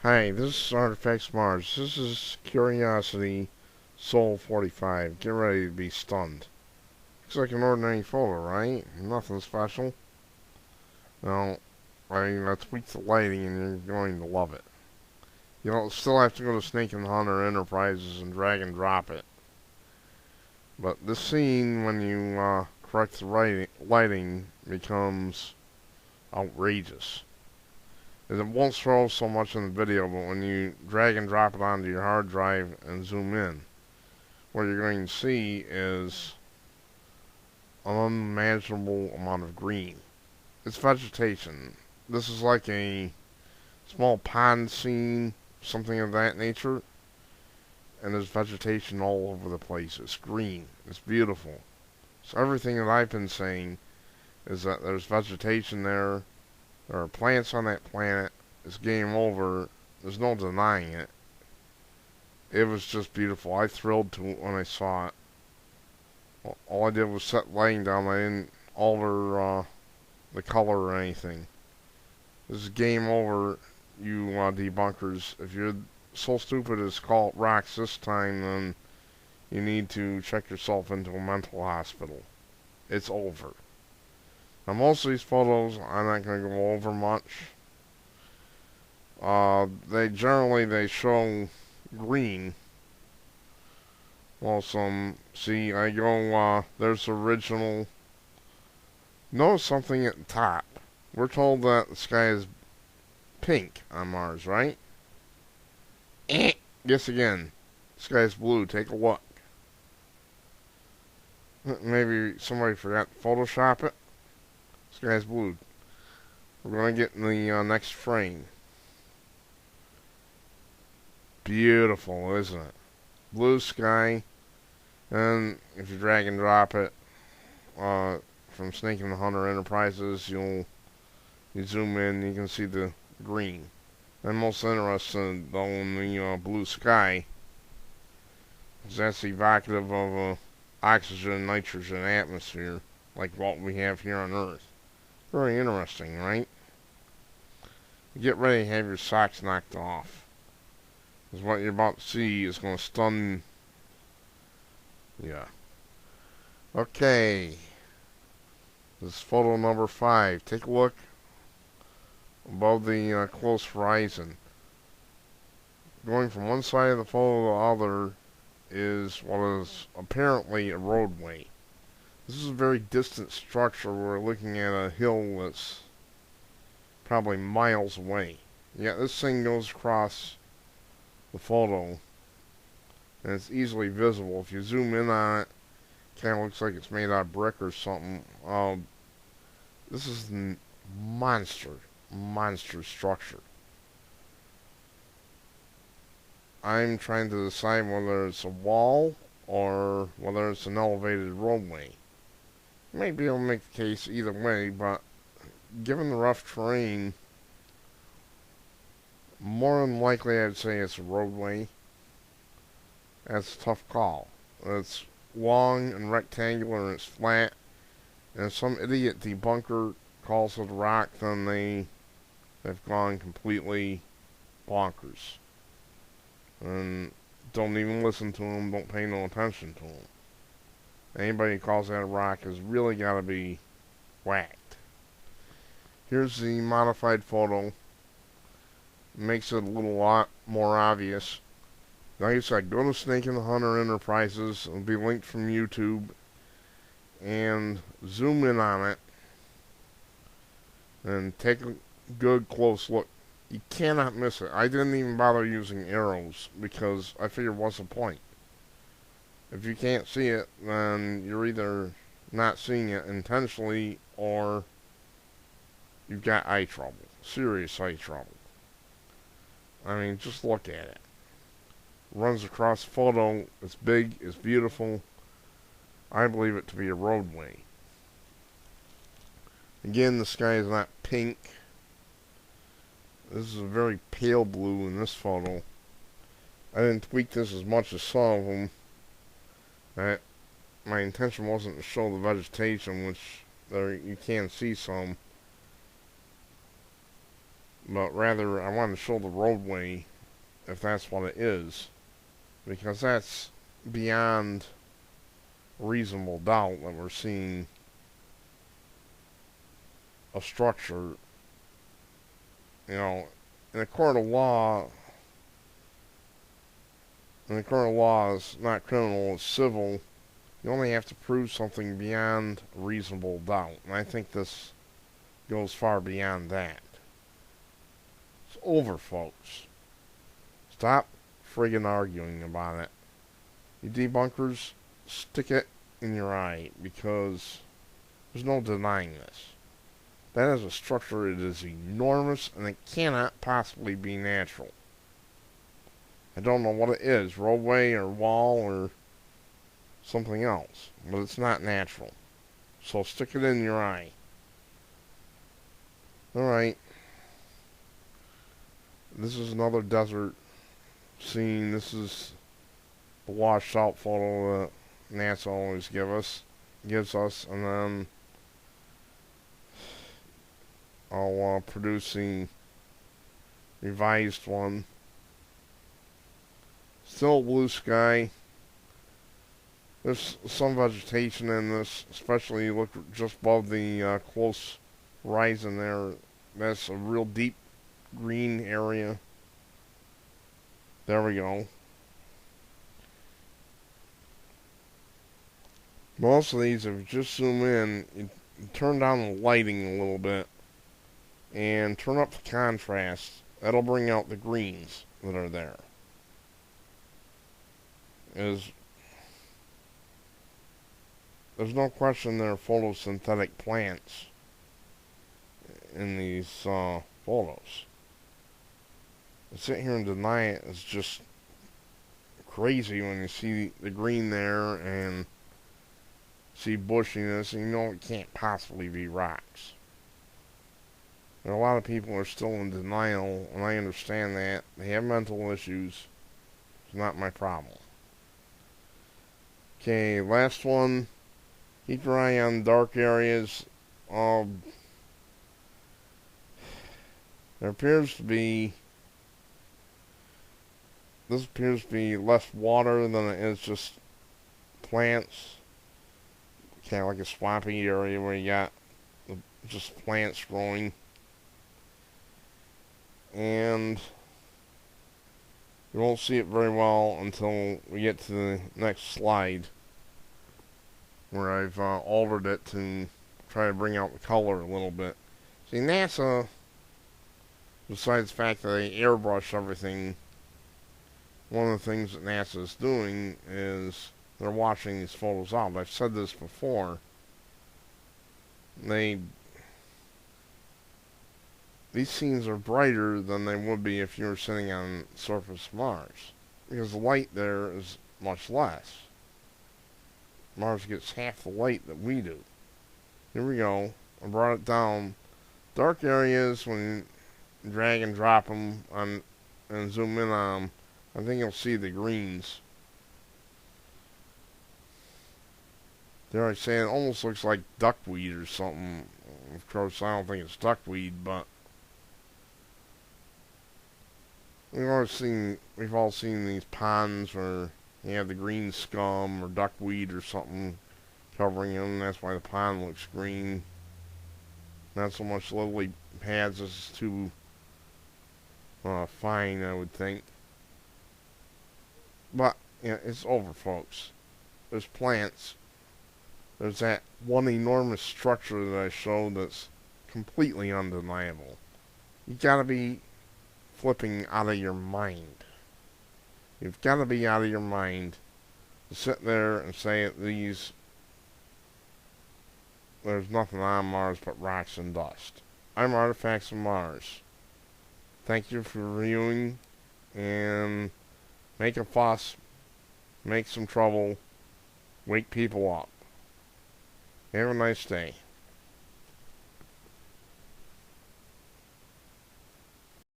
Hi, this is Artifacts Mars. This is Curiosity Soul 45. Get ready to be stunned. Looks like an ordinary photo, right? Nothing special. Well, I tweaked the lighting and you're going to love it. You'll still have to go to Snake and Hunter Enterprises and drag and drop it. But this scene, when you correct the lighting, becomes outrageous. It won't show so much in the video, but when you drag and drop it onto your hard drive and zoom in, what you're going to see is an unimaginable amount of green. It's vegetation. This is like a small pond scene, something of that nature, and there's vegetation all over the place. It's green. It's beautiful. So everything that I've been saying is that there's vegetation there. There are plants on that planet. It's game over. There's no denying it. It was just beautiful. I thrilled to it when I saw it. All I did was set lighting down. I didn't alter the color or anything. This is game over, you debunkers. If you're so stupid as to call it rocks this time, then you need to check yourself into a mental hospital. It's over. Now, most of these photos, I'm not going to go over much. They show green. Well, see, there's the original. Notice something at the top. We're told that the sky is pink on Mars, right? Guess again. The sky is blue. Take a look. Maybe somebody forgot to Photoshop it. Sky's blue. We're going to get in the next frame. Beautiful, isn't it? Blue sky. And if you drag and drop it from Snake and the Hunter Enterprises, you zoom in, you can see the green. I'm most interested though in the blue sky, because that's evocative of a oxygen and nitrogen atmosphere, like what we have here on Earth. Very interesting, right? Get ready to have your socks knocked off, because what you're about to see is going to stun. Yeah. Okay. This is photo number 5. Take a look above the close horizon. Going from one side of the photo to the other is what is apparently a roadway. This is a very distant structure. We're looking at a hill that's probably miles away. Yeah, this thing goes across the photo, and it's easily visible. If you zoom in on it, it kind of looks like it's made out of brick or something. This is a monster structure. I'm trying to decide whether it's a wall or whether it's an elevated roadway. May be able to make the case either way, but given the rough terrain, more than likely I'd say it's a roadway. That's a tough call. It's long and rectangular and it's flat, and if some idiot debunker calls it a rock, then they've gone completely bonkers. And don't even listen to them, don't pay no attention to them. Anybody who calls that a rock has really got to be whacked. Here's the modified photo. Makes it a little lot more obvious. Like I said, go to Snake and the Hunter Enterprises. It'll be linked from YouTube. And zoom in on it. And take a good close look. You cannot miss it. I didn't even bother using arrows because I figured what's the point? If you can't see it, then you're either not seeing it intentionally or you've got eye trouble. Serious eye trouble. I mean, just look at it. Runs across the photo. It's big. It's beautiful. I believe it to be a roadway. Again, the sky is not pink. This is a very pale blue in this photo. I didn't tweak this as much as some of them. My intention wasn't to show the vegetation, which there you can see some. but rather I want to show the roadway, if that's what it is, because that's beyond reasonable doubt that we're seeing a structure. You know, in a court of law, it's not criminal, it's civil. You only have to prove something beyond reasonable doubt. And I think this goes far beyond that. It's over, folks. Stop friggin' arguing about it. You debunkers, stick it in your eye, because there's no denying this. That is a structure, it is enormous, and it cannot possibly be natural. I don't know what it is, roadway or wall or something else, but it's not natural. So stick it in your eye. Alright. This is another desert scene. This is the washed out photo that NASA always gives us, and then I'll produce the revised one. Still blue sky. There's some vegetation in this, especially you look just above the close horizon there. That's a real deep green area. There we go. Most of these, if you just zoom in, you turn down the lighting a little bit and turn up the contrast. That'll bring out the greens that are there. There's no question there are photosynthetic plants in these photos. To sit here and deny it is just crazy when you see the green there and see bushiness, and you know it can't possibly be rocks. There are a lot of people who are still in denial, and I understand that. They have mental issues. It's not my problem. Okay, last one. Keep your eye on dark areas. There appears to be... This appears to be less water than it is just plants. Kind of like a swampy area where you got just plants growing. And you won't see it very well until we get to the next slide, where I've altered it to try to bring out the color a little bit. See, NASA, besides the fact that they airbrush everything, one of the things that NASA is doing is they're washing these photos out. I've said this before. These scenes are brighter than they would be if you were sitting on the surface of Mars, because the light there is much less. Mars gets half the light that we do. Here we go. I brought it down. Dark areas, when you drag and drop them on and zoom in on them, I think you'll see the greens. Dare I say, it almost looks like duckweed or something. Of course, I don't think it's duckweed, but we've all seen these ponds where you have the green scum or duckweed or something covering them. That's why the pond looks green. Not so much lily pads. This is too fine, I would think. But yeah, it's over, folks. There's plants. There's that one enormous structure that I showed that's completely undeniable. You gotta be flipping out of your mind. You've gotta be out of your mind to sit there and say that there's nothing on Mars but rocks and dust. I'm Artifacts of Mars. Thank you for reviewing, and make a fuss, make some trouble, wake people up. Have a nice day.